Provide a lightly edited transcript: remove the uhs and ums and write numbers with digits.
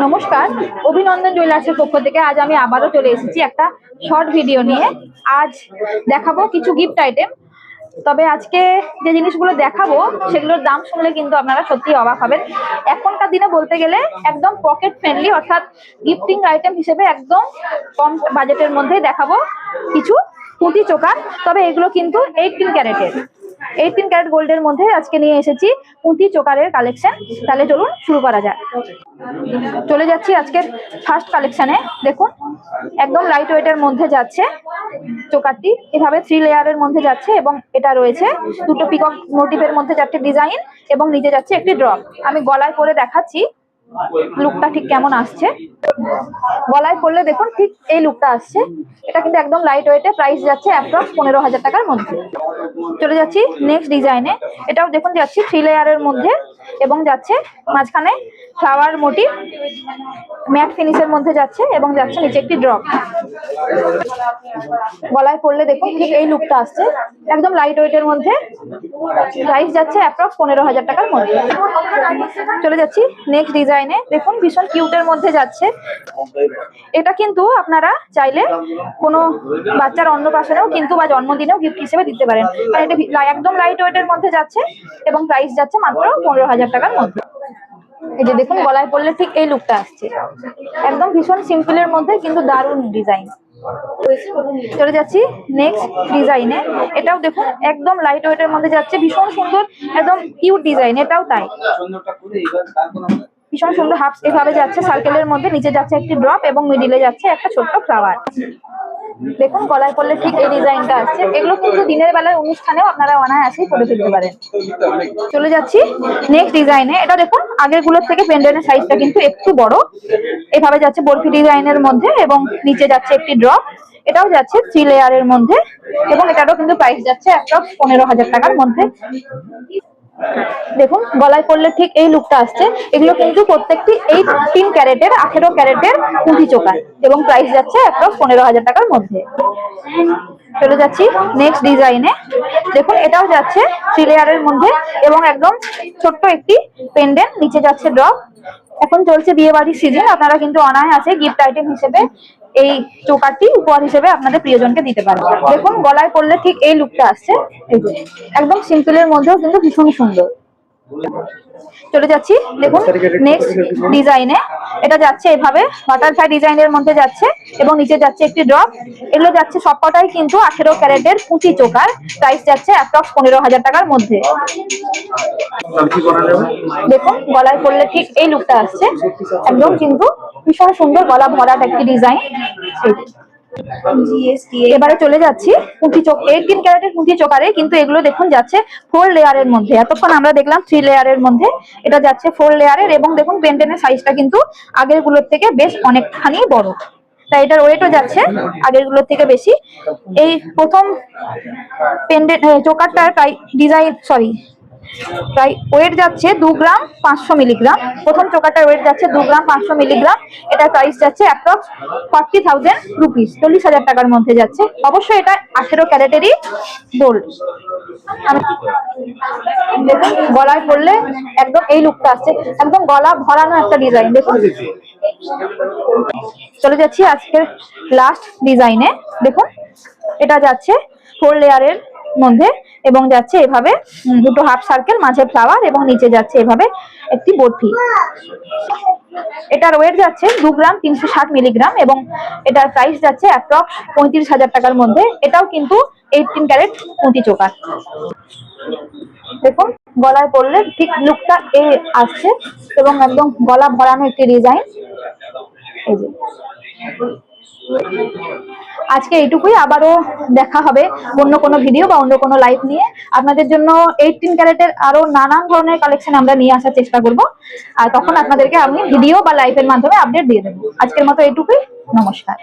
নমস্কার, অভিনন্দন জুয়েলার্সের পক্ষ থেকে আজ আমি আবারও চলে এসেছি একটা শর্ট ভিডিও নিয়ে। আজ দেখাবো কিছু গিফট আইটেম। তবে আজকে যে জিনিসগুলো দেখাবো সেগুলোর দাম শুনলে কিন্তু আপনারা সত্যি অবাক হবেন। এখনকার দিনে বলতে গেলে একদম পকেট ফ্রেন্ডলি, অর্থাৎ গিফটিং আইটেম হিসেবে একদম কম বাজেটের মধ্যে দেখাবো কিছু পুঁতি চোকার। তবে এগুলো কিন্তু 18 ক্যারেটের, 18 ক্যারেট গোল্ডের মধ্যে আজকে নিয়ে এসেছি পুঁতি চোকারের কালেকশন। তাহলে চলুন শুরু করা যাক। চলে যাচ্ছি আজকের ফার্স্ট কালেকশনে। দেখুন, একদম লাইট ওয়েটের মধ্যে যাচ্ছে চোকারটি, এভাবে 3 লেয়ারের মধ্যে যাচ্ছে এবং এটা রয়েছে দুটো পিকক মোটিভের মধ্যে 4টে ডিজাইন এবং নিচে যাচ্ছে একটি ড্রপ। আমি গলায় পরে দেখাচ্ছি লুকটা ঠিক কেমন আসছে। গলায় পরলে দেখুন ঠিক এই লুকটা আসছে। এটা কিন্তু একদম লাইট ওয়েটে, প্রাইস যাচ্ছে অ্যাপ্রক্স 15,000 টাকার মধ্যে। চলে যাচ্ছি নেক্সট ডিজাইনে। এটাও দেখুন যাচ্ছি 3 লেয়ারের মধ্যে এবং যাচ্ছে মাঝখানে ফ্লাওয়ার মোটিভ, ম্যাট ফিনিশের মধ্যে যাচ্ছে এবং যাচ্ছে নিচে একটি ড্রপ। গলায় পরলে দেখুন ঠিক এই লুকটা আসছে, একদম লাইট ওয়েটের মধ্যে, প্রাইস যাচ্ছে অ্যাপ্রক্স 15,000 টাকার মধ্যে। চলে যাচ্ছি নেক্সট ডিজাইনে। দেখুন ভীষণ কিউটের মধ্যে যাচ্ছে। এটা কিন্তু আপনারা চাইলে কোনো বাচ্চার অন্নপ্রাশনেও কিন্তু বা জন্মদিনেও গিফট হিসেবে দিতে পারেন, কারণ এটা একদম লাইট ওয়েটের মধ্যে যাচ্ছে এবং প্রাইস যাচ্ছে মাত্র 15,000 টাকার মধ্যে। এই যে দেখুন গলায় পরলে ঠিক এই লুকটা আসছে, একদম ভীষণ সিম্পলের মধ্যে কিন্তু দারুণ ডিজাইন। চলে যাচ্ছি নেক্সট ডিজাইনে। এটাও দেখুন একদম লাইট ওয়েটের মধ্যে যাচ্ছে, ভীষণ সুন্দর, একদম কিউট ডিজাইন। এটাও তাই, ভীষণ সুন্দর। হাফ এভাবে যাচ্ছে সার্কেলের মধ্যে, নিচে যাচ্ছে একটি ড্রপ এবং মিডিলে যাচ্ছে একটা ছোট্ট ফ্লাওয়ার। দেখুন গলায় পরলে ঠিক এই ডিজাইনটা আসছে। এগুলো কিন্তু দিনের বেলায় অনুষ্ঠানেও আপনারা অনায়াসেই পরে ফেলতে পারেন। চলে যাচ্ছি নেক্সট ডিজাইনে। এটা দেখুন আগের গুলোর থেকে পেন্ডেন্টের সাইজটা কিন্তু একটু বড়। এভাবে যাচ্ছে বরফি ডিজাইনের মধ্যে এবং নিচে যাচ্ছে একটি ড্রপ। এটাও যাচ্ছে 3 লেয়ারের মধ্যে এবং এটারও কিন্তু প্রাইস যাচ্ছে অ্যাপ্রক্স 15,000 টাকার মধ্যে। দেখুন গলায় পরলে ঠিক এই লুকটা আসছে। এগুলো কিন্তু প্রত্যেকটি 18 ক্যারেটের, 18 ক্যারেটের পুঁতি চোকার এবং প্রাইস যাচ্ছে অ্যাপ্রক্স 15,000 টাকার মধ্যে। চলে যাচ্ছি নেক্সট ডিজাইনে। দেখুন এটাও যাচ্ছে 3 লেয়ারের মধ্যে এবং একদম ছোট্ট একটি পেন্ডেন্ট, নিচে যাচ্ছে ড্রপ। এখন চলছে বিয়ে বাড়ির সিজন, আপনারা কিন্তু অনায়াসে গিফট আইটেম হিসেবে এই চোকারটি উপহার হিসেবে আপনাদের প্রিয়জনকে দিতে পারবেন। দেখুন গলায় পরলে ঠিক এই লুকটা আসছে, এই যে একদম সিম্পলের মধ্যেও কিন্তু ভীষণ সুন্দর। চলে যাচ্ছি দেখুন নেক্সট ডিজাইনে। এটা যাচ্ছে এভাবে বাটারফ্লাই ডিজাইনের মধ্যে যাচ্ছে এবং নিচে যাচ্ছে একটি ড্রপ। এগুলো যাচ্ছে সবকটাই কিন্তু 18 ক্যারেটের পুঁতি চোকার, প্রাইস যাচ্ছে অ্যাপ্রক্স 15,000 টাকার মধ্যে। দেখুন গলায় পরলে ঠিক এই লুকটা আসছে, একদম কিন্তু ভীষণ সুন্দর গলা ভরাট একটি ডিজাইন। এবারে চলে যাচ্ছি পুঁতি চোখ 18 ক্যারেটের পুঁতি চোকারে, কিন্তু এগুলো দেখুন যাচ্ছে 4 লেয়ারের মধ্যে। এতক্ষণ আমরা দেখলাম 3 লেয়ারের মধ্যে, এটা যাচ্ছে 4 লেয়ারের এবং দেখুন পেন্ডেন্টের সাইজটা কিন্তু আগের গুলোর থেকে বেশ অনেকখানি বড়, তাই এটার ওয়েটও যাচ্ছে আগের গুলোর থেকে বেশি। এই প্রথম পেন্ডেন্ট চোকারটার ওয়েট যাচ্ছে 2 গ্রাম 500 মিলিগ্রাম। প্রথম চোকারটার ওয়েট যাচ্ছে 2 গ্রাম 500 মিলিগ্রাম। এটার প্রাইস যাচ্ছে অ্যাপ্রক্স 40,000 রুপিস, 40,000 টাকার মধ্যে যাচ্ছে। অবশ্যই এটা 18 ক্যারেটেরই গোল্ড। দেখুন গলায় পরলে একদম এই লুকটা আসছে, একদম গলা ভরানো একটা ডিজাইন। দেখুন চলে যাচ্ছি আজকের লাস্ট ডিজাইনে। দেখুন এটা যাচ্ছে 4 লেয়ারের মধ্যে এবং যাচ্ছে এভাবে দুটো হাফ সার্কেল, মাঝে ফ্লাওয়ার এবং নিচে যাচ্ছে এভাবে একটি বরফি। এটার ওয়েট যাচ্ছে 2 গ্রাম 360 মিলিগ্রাম এবং এটার প্রাইস যাচ্ছে অ্যাপ্রক্স 35,000 টাকার মধ্যে। এটাও কিন্তু 18 ক্যারেট পুঁতি চোকার। দেখুন গলায় পরলে ঠিক লুকটা এই আসছে এবং একদম গলা ভরানো একটি ডিজাইন। এই যে আজকে এইটুকুই, আবারও দেখা হবে অন্য কোনো ভিডিও বা অন্য কোনো লাইভ নিয়ে। আপনাদের জন্য 18 ক্যারেটের আরো নানান ধরনের কালেকশন আমরা নিয়ে আসার চেষ্টা করব, আর তখন আপনাদেরকে আমি ভিডিও বা লাইভের মাধ্যমে আপডেট দিয়ে দেবো। আজকের মতো এইটুকুই, নমস্কার।